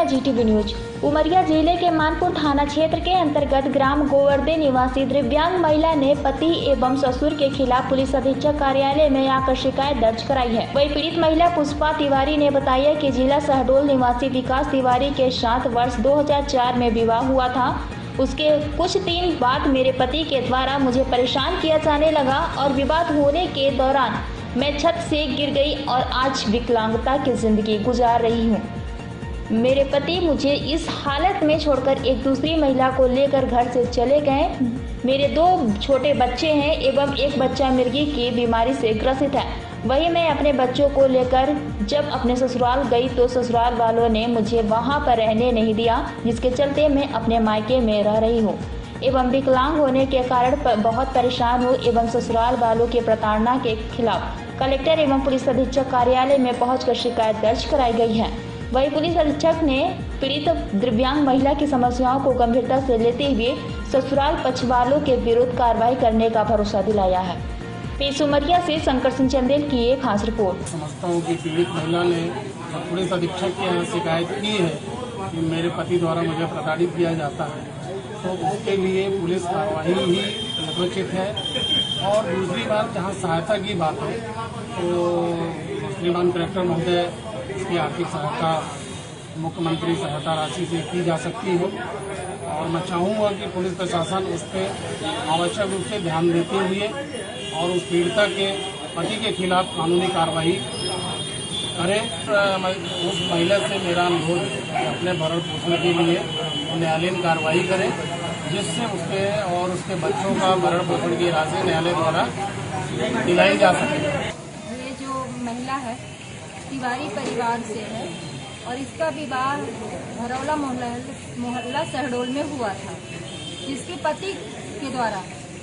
GTV news. Umaria जिले के मानपुर थाना क्षेत्र के अंतर्गत ग्राम गोवर्धे निवासी दिव्यांग महिला ने पति एवं ससुर के खिलाफ पुलिस अधीक्षक कार्यालय में आकर शिकायत दर्ज कराई है। वही पीड़ित महिला पुष्पा तिवारी ने बताया कि जिला शहडोल निवासी विकास तिवारी के साथ वर्ष 2004 में विवाह हुआ था। उसके कुछ दिन बाद मेरे पति के द्वारा मुझे परेशान किया जाने लगा और विवाद होने के दौरान मैं छत से गिर गई और आज विकलांगता की जिंदगी गुजार रही हूँ। मेरे पति मुझे इस हालत में छोड़कर एक दूसरी महिला को लेकर घर से चले गए। मेरे 2 छोटे बच्चे हैं एवं एक बच्चा मिर्गी की बीमारी से ग्रसित है। वहीं मैं अपने बच्चों को लेकर जब अपने ससुराल गई तो ससुराल वालों ने मुझे वहां पर रहने नहीं दिया, जिसके चलते मैं अपने मायके में रह रही हूं एवं विकलांग होने के कारण बहुत परेशान हूं एवं ससुराल वालों की प्रताड़ना के खिलाफ कलेक्टर एवं पुलिस अधीक्षक कार्यालय में पहुंचकर शिकायत दर्ज कराई गई है। वहीं पुलिस अधीक्षक ने पीड़ित दिव्यांग महिला की समस्याओं को गंभीरता से लेते हुए ससुराल पक्ष वालों के विरुद्ध कार्रवाई करने का भरोसा दिलाया है। पेश उमरिया से शंकर सिंह चंदेल की एक खास रिपोर्ट। समझता हूँ कि पीड़ित महिला ने पुलिस अधीक्षक के यहाँ शिकायत की है कि मेरे पति द्वारा मुझे प्रताड़ित किया जाता है, तो उसके लिए पुलिस कार्रवाई ही यथोचित है। और दूसरी बात, जहाँ सहायता की बात है तो श्रीमान कलेक्टर महोदय इसकी आर्थिक सहायता मुख्यमंत्री सहायता राशि से की जा सकती है और मैं चाहूँगा कि पुलिस प्रशासन उस पर आवश्यक रूप से ध्यान देते हुए और उस पीड़िता के पति के खिलाफ कानूनी कार्रवाई करें। उस महिला से मेरा अनुरोध अपने भरण पोषण के लिए न्यायालयीन कार्रवाई करें, जिससे उसके और उसके बच्चों का भरण पोषण की राशि न्यायालय द्वारा दिलाई जा सके। ये जो महिला है तिवारी परिवार से है और इसका विवाह भरौला मोहल्ला शहडोल में हुआ था, जिसके पति के द्वारा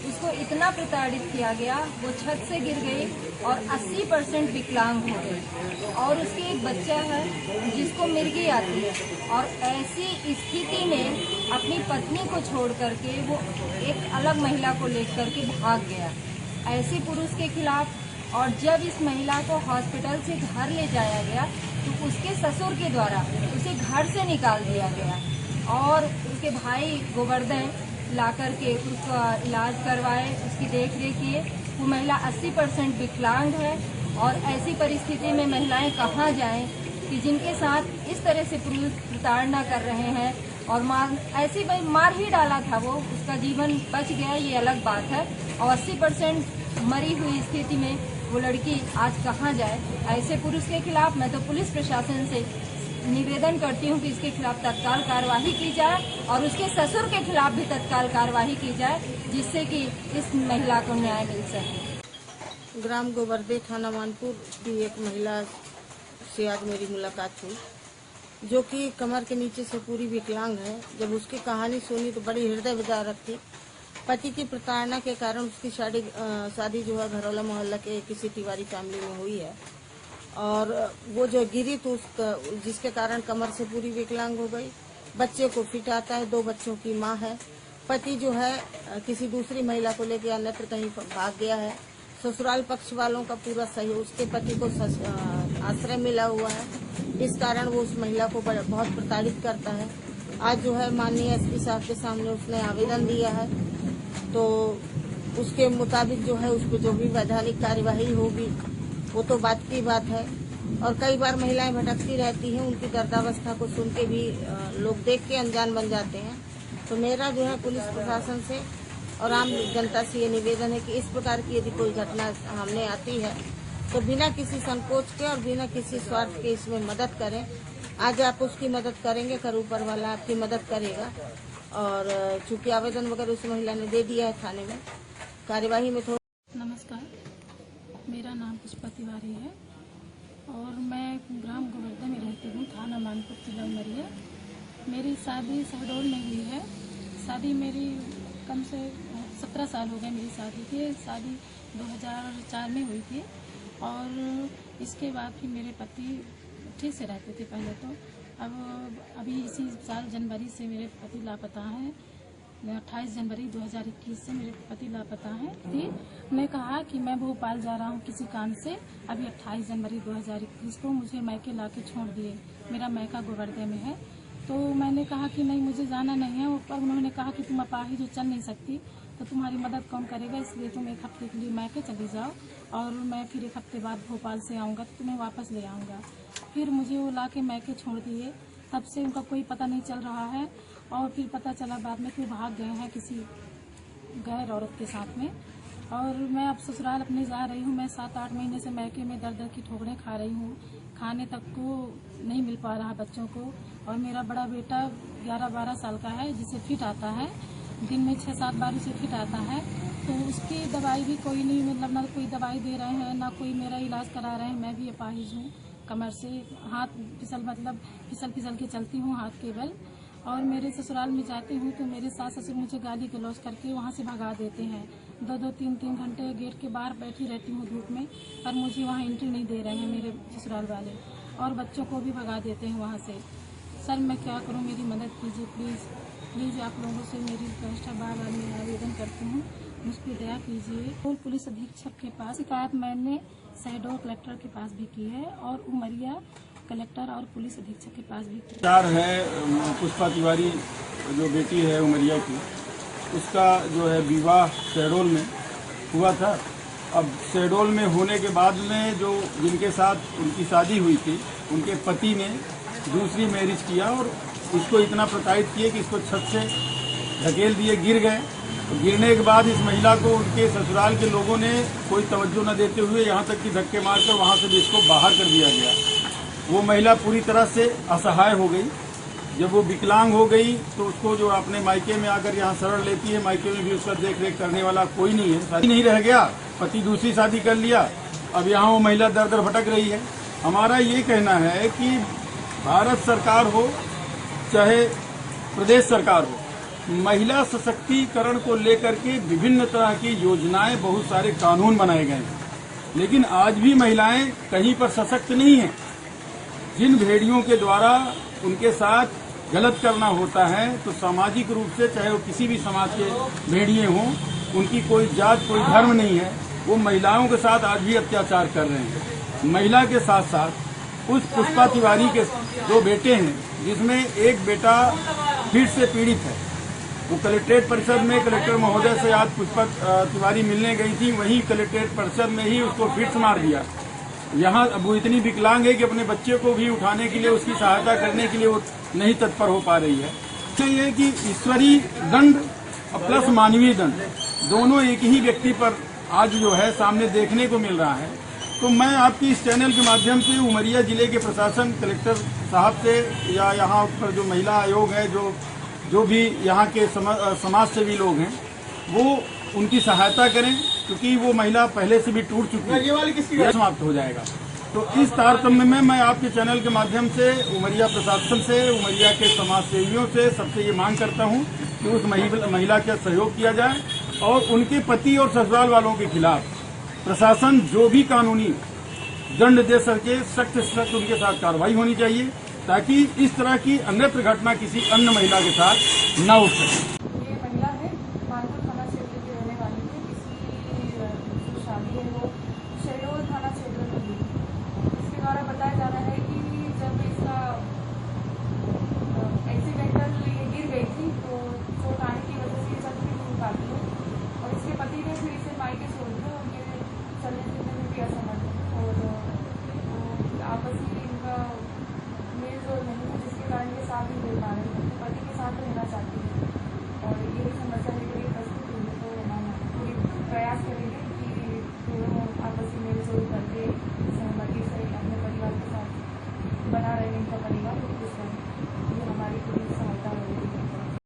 उसको इतना प्रताड़ित किया गया, वो छत से गिर गई और 80% विकलांग हो गई और उसके एक बच्चा है जिसको मिर्गी आती है और ऐसी स्थिति में अपनी पत्नी को छोड़ करके वो एक अलग महिला को लेकर के भाग गया ऐसे पुरुष के खिलाफ। और जब इस महिला को हॉस्पिटल से घर ले जाया गया तो उसके ससुर के द्वारा उसे घर से निकाल दिया गया और उसके भाई गोवर्धन ला करके उसका इलाज करवाए, उसकी देख रेख किए। वो महिला 80% विकलांग है और ऐसी परिस्थिति में महिलाएं कहाँ जाएं कि जिनके साथ इस तरह से पुरुष प्रताड़ना कर रहे हैं और मार ही डाला था। वो उसका जीवन बच गया, ये अलग बात है। और 80% मरी हुई स्थिति में वो लड़की आज कहाँ जाए। ऐसे पुरुष के खिलाफ मैं तो पुलिस प्रशासन से निवेदन करती हूँ कि इसके खिलाफ तत्काल कार्यवाही की जाए और उसके ससुर के खिलाफ भी तत्काल कार्यवाही की जाए, जिससे कि इस महिला को न्याय मिल सके। ग्राम गोवर्धे थाना मानपुर की एक महिला से आज मेरी मुलाकात हुई, जो कि कमर के नीचे से पूरी विकलांग है। जब उसकी कहानी सुनी तो बड़ी हृदय विदारक थी। पति की प्रताड़ना के कारण उसकी शादी जो है भरौला मोहल्ला के किसी तिवारी फैमिली में हुई है और वो जो गिरी तो जिसके कारण कमर से पूरी विकलांग हो गई। बच्चे को फिट आता है, 2 बच्चों की माँ है। पति जो है किसी दूसरी महिला को लेकर अन्यत्र कहीं भाग गया है। ससुराल पक्ष वालों का पूरा सहयोग, उसके पति को आश्रय मिला हुआ है। इस कारण वो उस महिला को बहुत प्रताड़ित करता है। आज जो है माननीय एसपी साहब के सामने उसने आवेदन दिया है, तो उसके मुताबिक जो है उस पर जो भी वैधानिक कार्यवाही होगी वो तो बात की बात है। और कई बार महिलाएं भटकती रहती हैं, उनकी दर्दावस्था को सुन के भी लोग देख के अनजान बन जाते हैं। तो मेरा जो है पुलिस प्रशासन से और आम जनता से ये निवेदन है कि इस प्रकार की यदि कोई घटना सामने आती है तो बिना किसी संकोच के और बिना किसी स्वार्थ के इसमें मदद करें। आज आप उसकी मदद करेंगे, कल ऊपर वाला आपकी मदद करेगा। और चूंकि आवेदन वगैरह उस महिला ने दे दिया है थाने में, कार्यवाही में थोड़ा। नमस्कार, मेरा नाम पुष्पा तिवारी है और मैं ग्राम गोवर्धन में रहती हूँ, थाना मानपुर जिला उमरिया। मेरी शादी शहडोल में हुई है। शादी मेरी कम से 17 साल हो गए मेरी शादी की। शादी 2004 में हुई थी और इसके बाद भी मेरे पति ठीक से रहते थे पहले तो। अब अभी इसी साल जनवरी से मेरे पति लापता हैं। 28 जनवरी 2021 से मेरे पति लापता हैं। मैं कहा कि मैं भोपाल जा रहा हूँ किसी काम से। अभी 28 जनवरी 2021 को मुझे मैके लाके छोड़ दिए। मेरा मैका गोवर्धे में है। तो मैंने कहा कि नहीं मुझे जाना नहीं है, पर उन्होंने कहा कि तुम अपाहिज हो, चल नहीं सकती, तो तुम्हारी मदद कौन करेगा, इसलिए तुम एक हफ्ते के लिए मैके चली जाओ और मैं फिर एक हफ्ते बाद भोपाल से आऊँगा तो तुम्हें वापस ले आऊँगा। फिर मुझे वो ला के मैके छोड़ दिए। तब से उनका कोई पता नहीं चल रहा है और फिर पता चला बाद में कि वो भाग गए हैं किसी गैर औरत के साथ में। और मैं अब ससुराल अपने जा रही हूँ। मैं 7-8 महीने से मैके में दर दर की ठोकरें खा रही हूँ। खाने तक को नहीं मिल पा रहा बच्चों को। और मेरा बड़ा बेटा 11-12 साल का है जिसे फिट आता है, दिन में 6-7 बार उसे फिट आता है, तो उसकी दवाई भी कोई नहीं, मतलब ना कोई दवाई दे रहे हैं ना कोई मेरा इलाज करा रहे हैं। मैं भी अपाहिज हूँ, कमर से हाथ फिसल के चलती हूँ, हाथ के बल। और मेरे ससुराल में जाती हूँ तो मेरे सास ससुर मुझे गाली गलौज करके वहाँ से भगा देते हैं। 2-2, 3-3 घंटे गेट के बाहर बैठी रहती हूँ धूप में, पर मुझे वहाँ एंट्री नहीं दे रहे हैं मेरे ससुराल वाले, और बच्चों को भी भगा देते हैं वहाँ से। सर मैं क्या करूँ, मेरी मदद कीजिए प्लीज़ आप लोगों से मेरी रिक्वेस्ट है, बार-बार मैं आवेदन करती हूँ, मुझ पर दया कीजिए। पुलिस अधीक्षक के पास शिकायत मैंने शहडोल कलेक्टर के पास भी की है और उमरिया कलेक्टर और पुलिस अधीक्षक के पास भी की है। पुष्पा तिवारी जो बेटी है उमरिया की, उसका जो है विवाह शहडोल में हुआ था। अब शहडोल में होने के बाद में जो जिनके साथ उनकी शादी हुई थी, उनके पति ने दूसरी मैरिज किया और इसको इतना प्रताड़ित किए कि इसको छत से धकेल दिए, गिर गए। तो गिरने के बाद इस महिला को उनके ससुराल के लोगों ने कोई तवज्जो न देते हुए यहाँ तक कि धक्के मारकर वहाँ से भी इसको बाहर कर दिया गया। वो महिला पूरी तरह से असहाय हो गई। जब वो विकलांग हो गई तो उसको जो अपने मायके में आकर यहाँ शरण लेती है, मायके में भी उसका देख रेख करने वाला कोई नहीं है, शादी नहीं रह गया, पति दूसरी शादी कर लिया, अब यहाँ वो महिला दर दर भटक रही है। हमारा ये कहना है कि भारत सरकार हो चाहे प्रदेश सरकार हो, महिला सशक्तिकरण को लेकर के विभिन्न तरह की योजनाएं, बहुत सारे कानून बनाए गए हैं, लेकिन आज भी महिलाएं कहीं पर सशक्त नहीं हैं। जिन भेड़ियों के द्वारा उनके साथ गलत करना होता है तो सामाजिक रूप से, चाहे वो किसी भी समाज के भेड़िए हों, उनकी कोई जात कोई धर्म नहीं है, वो महिलाओं के साथ आज भी अत्याचार कर रहे हैं। महिला के साथ साथ उस पुष्पा तिवारी के 2 बेटे हैं, जिसमें एक बेटा फिट से पीड़ित है। वो कलेक्ट्रेट परिसर में कलेक्टर महोदय से आज पुष्पा तिवारी मिलने गई थी, वहीं कलेक्ट्रेट परिसर में ही उसको फिट मार दिया। यहाँ अब वो इतनी विकलांग है कि अपने बच्चे को भी उठाने के लिए, उसकी सहायता करने के लिए वो नहीं तत्पर हो पा रही है। तो ये कि ईश्वरीय दंड और प्लस मानवीय दंड दोनों एक ही व्यक्ति पर आज जो है सामने देखने को मिल रहा है। तो मैं आपकी इस चैनल के माध्यम से उमरिया जिले के प्रशासन, कलेक्टर साहब से या यहाँ पर जो महिला आयोग है, जो भी यहाँ के समाज सेवी लोग हैं, वो उनकी सहायता करें, क्योंकि वो महिला पहले से भी टूट चुकी है, यह समाप्त हो जाएगा। तो इस तारतम्य में मैं आपके चैनल के माध्यम से उमरिया प्रशासन से, उमरिया के समाज सेवियों से सबसे ये मांग करता हूँ कि उस महिला का सहयोग किया जाए और उनके पति और ससुराल वालों के खिलाफ प्रशासन जो भी कानूनी दंड दे सके, सख्त से सख्त उनके साथ कार्रवाई होनी चाहिए, ताकि इस तरह की अन्यत्र घटना किसी अन्य महिला के साथ न उठ सके। ये महिला है, मानपुर थाना क्षेत्र की रहने वाली है। इसकी जो शादी है वो शहडोल थाना क्षेत्र में हुई। इसके द्वारा बताया जा रहा है कि जब इसका एक्सीडेंटल ये गिर गई थी तो चोट आने की वजह से ये चल नहीं पाती है और इसके पति ने फिर इसे मायके छोड़